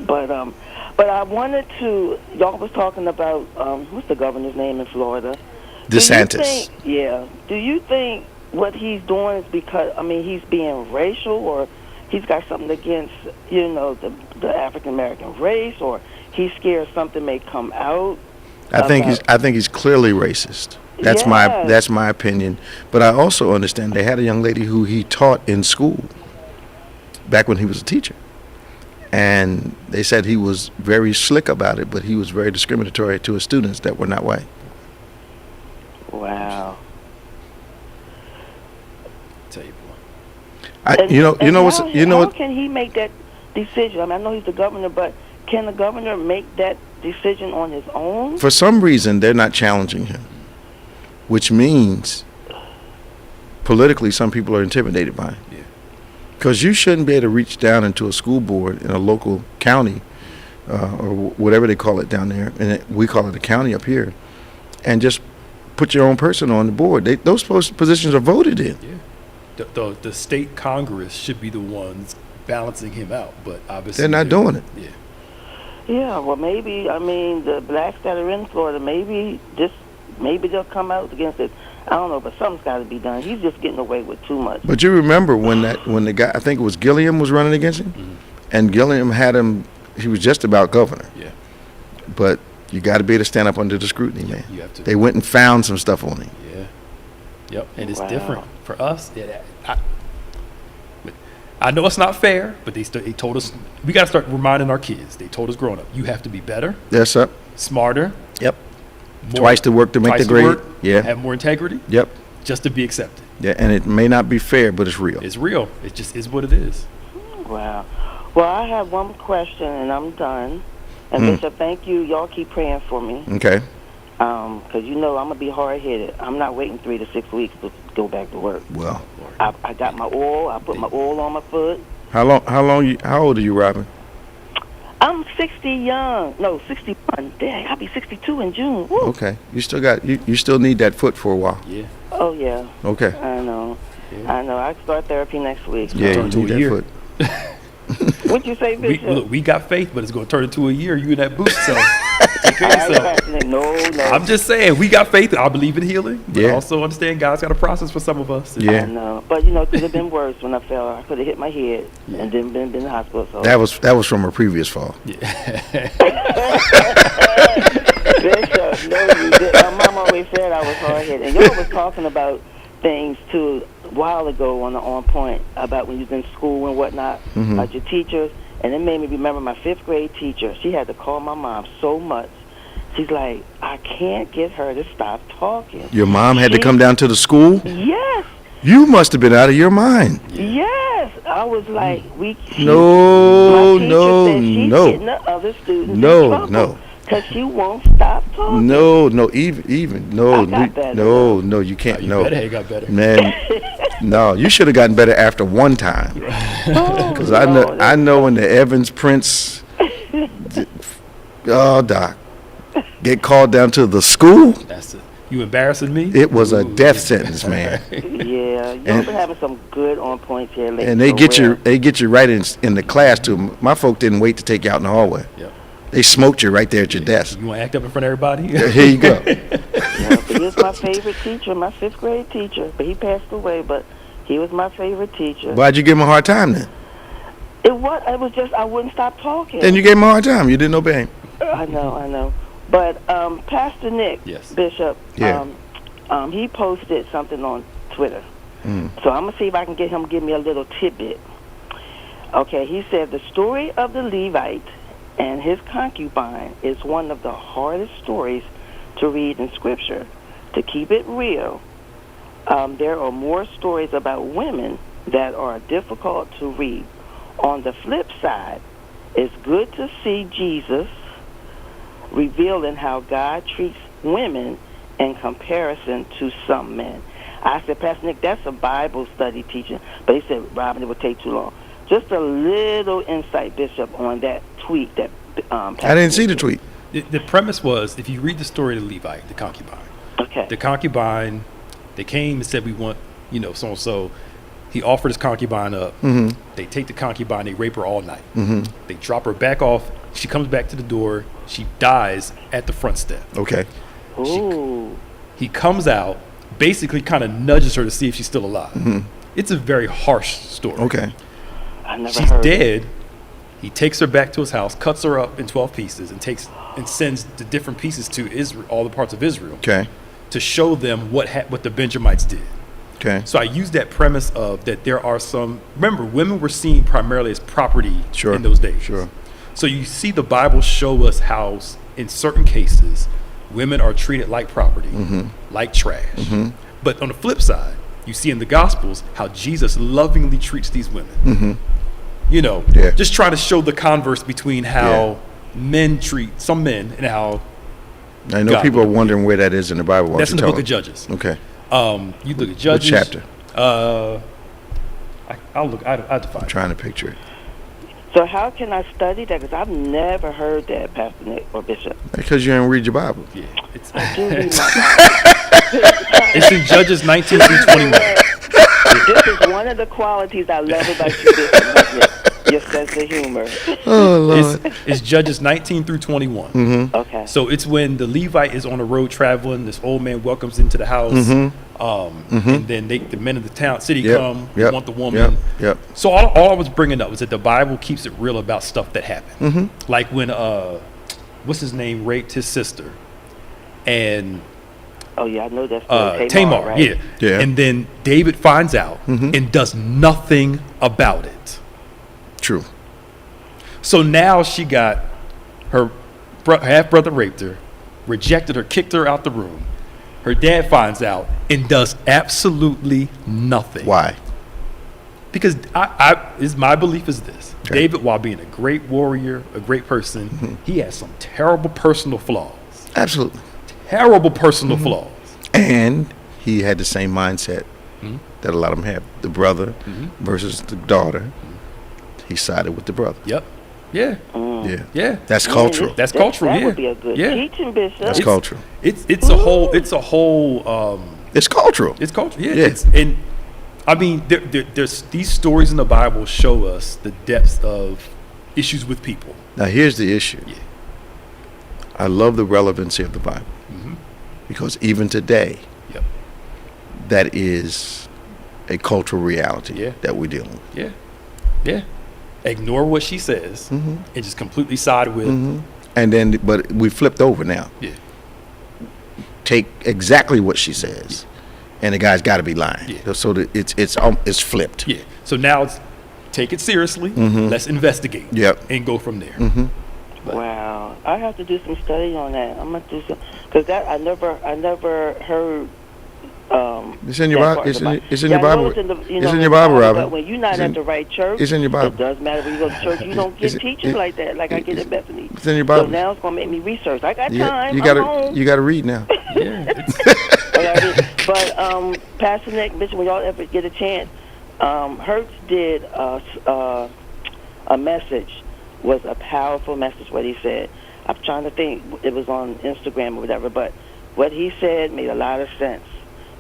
But I wanted to. Y'all was talking about what's the governor's name in Florida? DeSantis. Do you think what he's doing is because he's being racial, or he's got something against the African American race, or he's scared something may come out? I think he's clearly racist. That's my opinion. But I also understand they had a young lady who he taught in school back when he was a teacher. And they said he was very slick about it, but he was very discriminatory to his students that were not white. Wow. Tell you How can he make that decision? I know he's the governor, but can the governor make that decision on his own? For some reason, they're not challenging him, which means politically some people are intimidated by him. Because you shouldn't be able to reach down into a school board in a local county or whatever they call it down there, and we call it a county up here, and just put your own person on the board. Those positions are voted in. Yeah. The state Congress should be the ones balancing him out, but obviously they're not doing it. Yeah. Yeah, well, maybe, I mean, the blacks that are in Florida, maybe they'll come out against it. I don't know, but something's got to be done. He's just getting away with too much. But you remember when the guy, I think it was Gilliam, was running against him, and Gilliam had him. He was just about governor. Yeah. But you got to be able to stand up under the scrutiny, man. You have to. They went and found some stuff on him. Yeah. Yep. And it's different for us. I know it's not fair, but they told us we got to start reminding our kids. They told us growing up, you have to be better. Yes, sir. Smarter. Yep. Twice the work to make the grade. Yeah. Have more integrity. Yep. Just to be accepted. Yeah, and it may not be fair, but it's real. It's real. It just is what it is. Wow. Well, I have one question, and I'm done. And Bishop, thank you. Y'all keep praying for me. Okay. Because you know I'm going to be hard-headed. I'm not waiting 3 to 6 weeks to go back to work. Well. I got my oil. I put my oil on my foot. How old are you, Robin? I'm 61. Dang, I'll be 62 in June. Woo. Okay. You still got, you still need that foot for a while. Yeah. Oh, yeah. Okay. I know. Yeah. I know. I start therapy next week. So. Yeah, you need that foot. What'd you say, Bishop? We got faith, but it's going to turn into a year. You in that boost, so take care of yourself. No. I'm just saying, we got faith. I believe in healing, but Yeah. also understand God's got a process for some of us. Yeah. I know. But, it could have been worse when I fell. I could have hit my head and then been in the hospital. So. That was from a previous fall. Bishop, no, you did. My mom always said I was hard-headed. And y'all was talking about things, too, a while ago on the OnPointe about when you was in school and whatnot, about your teachers. And it made me remember my 5th grade teacher. She had to call my mom so much. She's like, I can't get her to stop talking. Your mom had to come down to the school? Yes. You must have been out of your mind. Yes. I was like, No. Getting the other students in trouble. Because she won't stop talking. No, even no, you can't. You No, better have got better, man. No, you should have gotten better after one time. Because I know when the Evans Prince, Doc, get called down to the school. That's it. You embarrassing me? It was a death sentence, man. Yeah, you've been having some good on points here lately. And they get you right in the class too. My folk didn't wait to take you out in the hallway. Yep. They smoked you right there at your desk. You want to act up in front of everybody? Here you go. Yeah, he was my favorite teacher, my 5th grade teacher. But he passed away, but he was my favorite teacher. Why'd you give him a hard time then? It was just I wouldn't stop talking. Then you gave him a hard time. You didn't obey him. I know. But Pastor Nick, Yes. Bishop, Yeah. he posted something on Twitter. So I'm going to see if I can get him to give me a little tidbit. Okay, he said the story of the Levite and his concubine is one of the hardest stories to read in Scripture. To keep it real, there are more stories about women that are difficult to read. On the flip side, it's good to see Jesus revealing how God treats women in comparison to some men. I said, Pastor Nick, that's a Bible study teaching. But he said, Robin, it would take too long. Just a little insight, Bishop, on that tweet that Pastor I didn't see the tweet. The premise was, if you read the story of the Levite, the concubine. Okay. The concubine, they came and said, we want, so-and-so. He offered his concubine up. They take the concubine, they rape her all night. They drop her back off. She comes back to the door. She dies at the front step. Okay. Ooh. He comes out, basically kind of nudges her to see if she's still alive. It's a very harsh story. Okay. I never She's heard dead. He takes her back to his house, cuts her up in 12 pieces, and sends the different pieces to Israel, all the parts of Israel, Okay. to show them what the Benjamites did. Okay. So I use that premise of that there are some. Remember, women were seen primarily as property Sure. in those days. Sure. So you see the Bible show us how, in certain cases, women are treated like property, like trash. But on the flip side, you see in the Gospels how Jesus lovingly treats these women. Yeah. Just trying to show the converse between how men treat some men and how. I know God people are would. wondering where that is in the Bible. Why That's in don't the you book of tell Judges. them? Okay. You look at Judges. What chapter? I'll look. I have to find I'm trying to picture it. So how can I study that? Because I've never heard that, Pastor Nick or Bishop. Because you didn't read your Bible. Yeah, it's I do read my it's in Judges 19 through 21. This is one of the qualities I love about you, Bishop. Your sense of humor. Oh, Lord. It's Judges 19 through 21. Mm-hmm. Okay. So it's when the Levite is on the road traveling. This old man welcomes into the house, and then the men of the city come, want the woman. Yep. So all I was bringing up was that the Bible keeps it real about stuff that happened. Like when what's his name raped his sister, and oh yeah, I know that story. Tamar, right? yeah. And then David finds out and does nothing about it. True. So now she got her half brother raped her, rejected her, kicked her out the room. Her dad finds out and does absolutely nothing. Why? Because my belief is this: David, while being a great warrior, a great person, he has some terrible personal flaws. Absolutely. Terrible personal flaws. And he had the same mindset that a lot of them have. The brother versus the daughter. He sided with the brother. Yep. Yeah. Yeah. That's cultural. That's cultural. That would be a good teaching, Bishop. That's cultural. It's a whole. It's cultural. It's cultural. Yeah. And I mean, there's these stories in the Bible show us the depths of issues with people. Now here's the issue. Yeah. I love the relevancy of the Bible because even today, that is a cultural reality that we're dealing with. Yeah. Ignore what she says and just completely side with. And then, but we flipped over now. Yeah. Take exactly what she says, and the guy's got to be lying. Yeah. So that it's flipped. Yeah. So now it's take it seriously. Let's investigate. And go from there. Wow, I have to do some study on that. I'm gonna do some because that I never heard. It's in your Bible. It's in your Bible. It's in your Bible, Robert. But when you're not at the right church, it's in your Bible. It does matter when you go to church. You don't get teaching like that, like I get at Bethany. It's in your Bible. So now it's gonna make me research. I got time. You gotta read now. But Pastor Nick, Bishop, when y'all ever get a chance, Hertz did a message. Was a powerful message. What he said. I'm trying to think. It was on Instagram or whatever. But what he said made a lot of sense.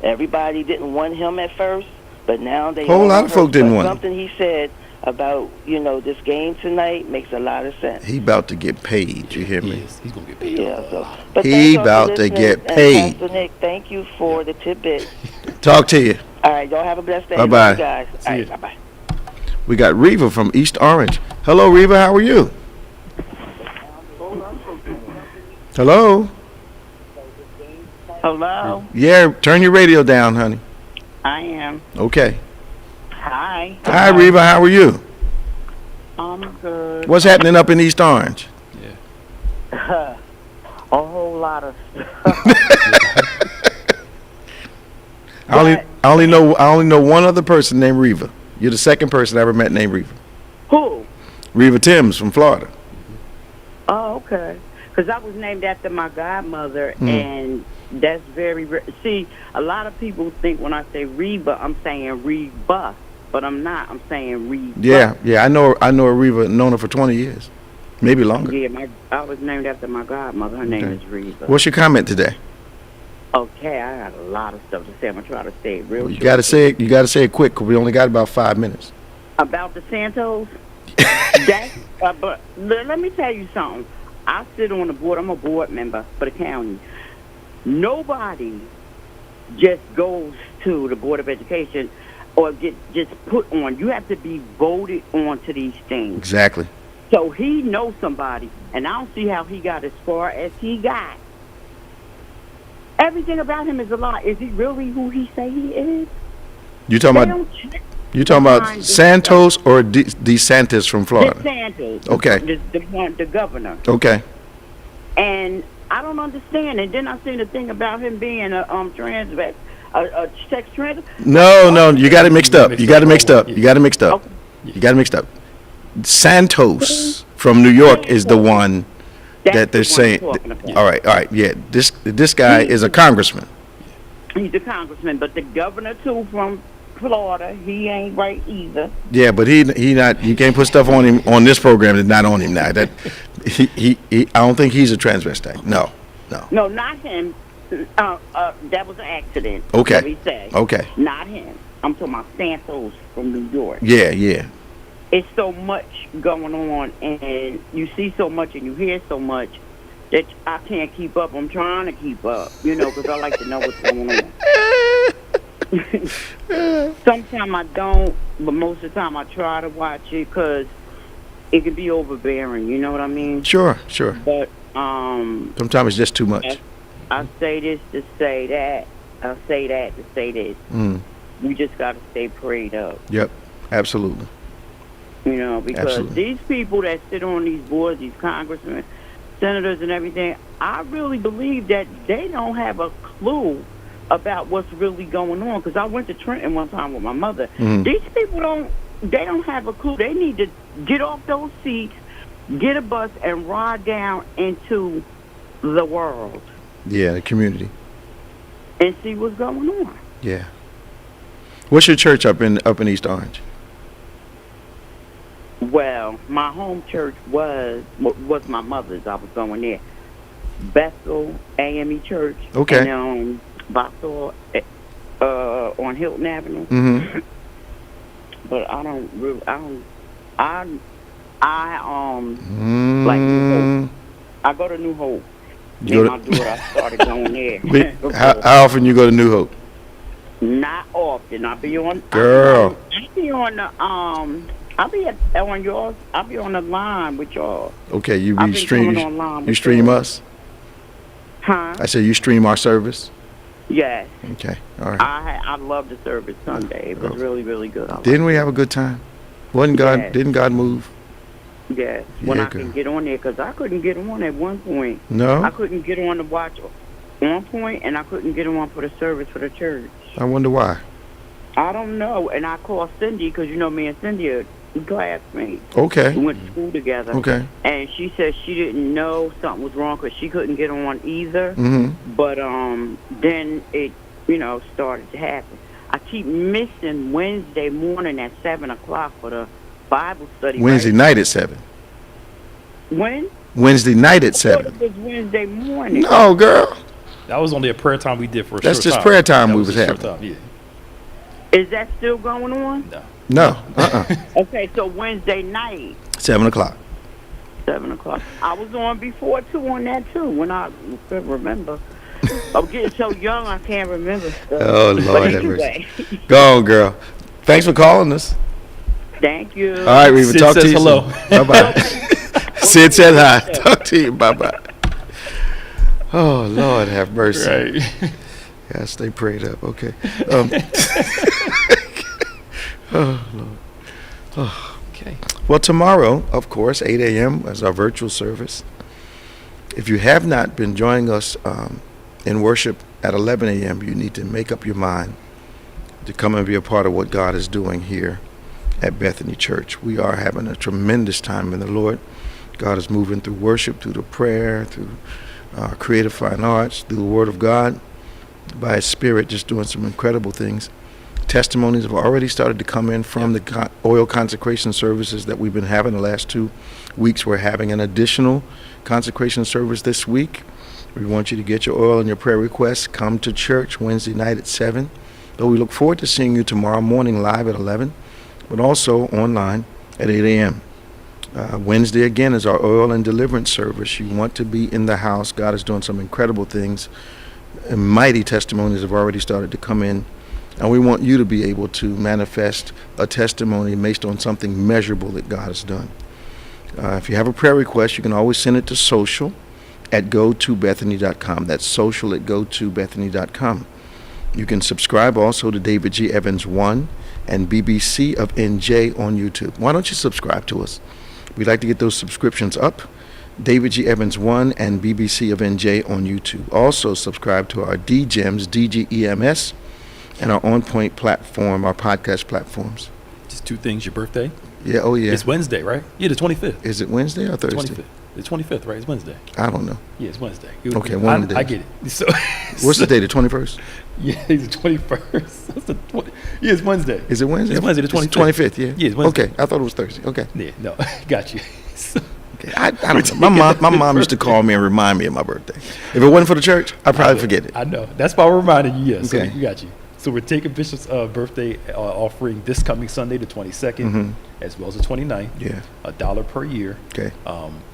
Everybody didn't want him at first, but now they. Whole lot of folk didn't want him. Something he said about this game tonight makes a lot of sense. He about to get paid. You hear me? He's gonna get paid. Yeah. So, but he about to get paid. Pastor Nick, thank you for the tidbit. Talk to you. All right, y'all have a blessed day. Bye-bye. Guys. All right, bye-bye. We got Reva from East Orange. Hello, Reva. How are you? Hello. Hello. Yeah, turn your radio down, honey. I am. Okay. Hi. Hi, Reva. How are you? I'm good. What's happening up in East Orange? A whole lot of stuff. I only know one other person named Reva. You're the second person I ever met named Reva. Who? Reva Timms from Florida. Oh, okay. Because I was named after my godmother, and that's very see, a lot of people think when I say Reva, I'm saying Reba, but I'm not. I'm saying Reba. Yeah. I know a Reva, known her for 20 years, maybe longer. Yeah, I was named after my godmother. Her name is Reva. What's your comment today? Okay, I got a lot of stuff to say. I'm gonna try to say it real. You gotta say it. You gotta say it quick, because we only got about 5 minutes. About the Santos. But let me tell you something. I sit on the board. I'm a board member for the county. Nobody just goes to the Board of Education or get just put on. You have to be voted on to these things. Exactly. So he knows somebody, and I don't see how he got as far as he got. Everything about him is a lie. Is he really who he say he is? You talking about Santos or DeSantis from Florida? DeSantis. Okay. The governor. Okay. And I don't understand. And then I seen the thing about him being a sex trans. No, you got it mixed up. You got it mixed up. Santos from New York is the one that they're saying. All right. Yeah, this guy is a congressman. He's a congressman, but the governor too from Florida. He ain't right either. Yeah, but he not. You can't put stuff on him on this program that's not on him now. That he I don't think he's a transvestite. No. No, not him. That was an accident. Okay. Let me say. Okay. Not him. I'm talking about Santos from New York. Yeah. It's so much going on, and you see so much and you hear so much that I can't keep up. I'm trying to keep up, because I like to know what's going on. Sometimes I don't, but most of the time I try to watch it because it can be overbearing. You know what I mean? Sure. But sometimes it's just too much. I say this to say that. I say that to say this. We just got to stay prayed up. Yep, absolutely. Because Absolutely. these people that sit on these boards, these congressmen, senators and everything, I really believe that they don't have a clue about what's really going on. Because I went to Trenton one time with my mother. These people don't have a clue. They need to get off those seats, get a bus, and ride down into the world. Yeah, the community. And see what's going on. Yeah. What's your church up in East Orange? Well, my home church was my mother's. I was going there. Bethel AME Church. Okay. And Bethel on Hilton Avenue. But I don't really. Like New Hope. I go to New Hope. And my daughter, I started going there. How often you go to New Hope? Not often. I'll be on. Girl. I'll be on the on yours. I'll be on the line with y'all. Okay, you I've be been stream. coming online You stream before. us. Huh? I said you stream our service. Yes. Okay, all right. I love the service Sunday. It was really, really good. Didn't we have a good time? Wasn't God? Yes. Didn't God move? Yes. When Yeah, I can good. get on there, because I couldn't get on at one point. No. I couldn't get on to watch OnPointe, and I couldn't get on for the service for the church. I wonder why. I don't know. And I called Cindy, because me and Cindy are classmates. Okay. We went to school together. Okay. And she said she didn't know something was wrong because she couldn't get on either. But then it, started to happen. I keep missing Wednesday morning at 7 o'clock for the Bible study. Wednesday night at 7. When? Wednesday night at I 7. thought it was Wednesday morning. No, girl. That was only a prayer time we did for a That's short just time. prayer time That we was a short having. time, yeah. Is that still going on? No. Okay, so Wednesday night. 7 o'clock. 7 o'clock. I was on before, too, on that, too, when I could remember. I'm getting so young, I can't remember stuff. Oh, Lord But have anyway. mercy. Go on, girl. Thanks for calling us. Thank you. All right, Reva. Sid Talk to says you hello. soon. Bye-bye. Sid said hi. Talk to you. Bye-bye. Oh, Lord have mercy. Right. Yeah, stay prayed up. Okay. Oh, Lord. Oh. Okay. Well, tomorrow, of course, 8 a.m. is our virtual service. If you have not been joining us in worship at 11 a.m., you need to make up your mind to come and be a part of what God is doing here at Bethany Church. We are having a tremendous time in the Lord. God is moving through worship, through the prayer, through creative fine arts, through the Word of God, by His Spirit, just doing some incredible things. Testimonies have already started to come in from the oil consecration services that we've been having the last 2 weeks. We're having an additional consecration service this week. We want you to get your oil and your prayer requests. Come to church Wednesday night at 7. But we look forward to seeing you tomorrow morning live at 11, but also online at 8 a.m. Wednesday, again, is our oil and deliverance service. You want to be in the house. God is doing some incredible things. And mighty testimonies have already started to come in. And we want you to be able to manifest a testimony based on something measurable that God has done. If you have a prayer request, you can always send it to social@gotobethany.com. That's social@gotobethany.com. You can subscribe also to David G. Evans 1 and BBC of NJ on YouTube. Why don't you subscribe to us? We'd like to get those subscriptions up. David G. Evans 1 and BBC of NJ on YouTube. Also subscribe to our DGEMS, DGEMS, and our OnPointe platform, our podcast platforms. Just two things. Your birthday. Yeah. Oh, yeah. It's Wednesday, right? Yeah, the 25th. Is it Wednesday or Thursday? 25th. The 25th, right? It's Wednesday. I don't know. Yeah, it's Wednesday. Okay, one of the I days. get it. So, What's the day? The 21st? Yeah, it's the 21st. That's the 20, yeah, it's Wednesday. Is it Wednesday? It's Wednesday, the 25th. It's 25th, yeah. Yeah, it's Wednesday. Okay, I thought it was Thursday. Okay. Yeah, no, got you. So, Okay. I don't know. My mom used to call me and remind me of my birthday. If it wasn't for the church, I'd probably forget it. I know. That's why we're reminding you. Yeah, so Okay. you got you. So we're taking Bishop's birthday offering this coming Sunday, the 22nd, as well as the 29th. Yeah. $1 per year. Okay.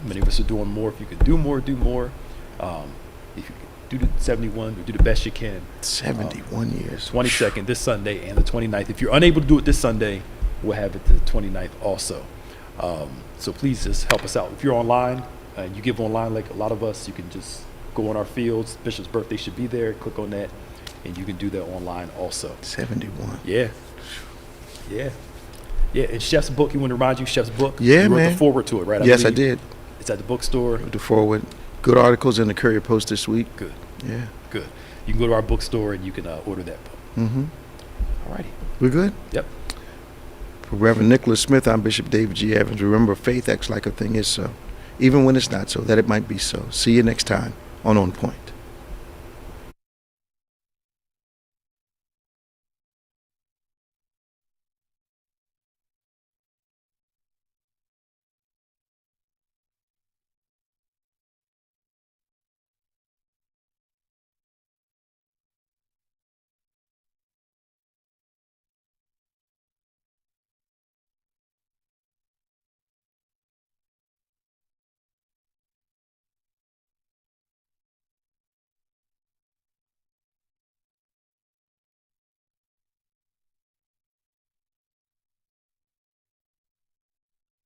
Many of us are doing more. If you can do more, do more. If you can do the 71, do the best you can. 71 years. 22nd, this Sunday, and the 29th. If you're unable to do it this Sunday, we'll have it the 29th also. So please just help us out. If you're online and you give online like a lot of us, you can just go on our fields. Bishop's birthday should be there. Click on that, and you can do that online also. 71. Yeah. Yeah. Yeah, and Chef's book, you want to remind you, Chef's book? Yeah, you wrote man. the forward to it, right? Yes, I believe? did. It's at the bookstore. The forward. Good articles in the Courier Post this week. Good. Yeah. Good. You can go to our bookstore and you can order that book. Mm-hmm. All righty. We're good? Yep. For Reverend Nicholas Smith, I'm Bishop David G. Evans. Remember, faith acts like a thing is so, even when it's not so, that it might be so. See you next time on Point.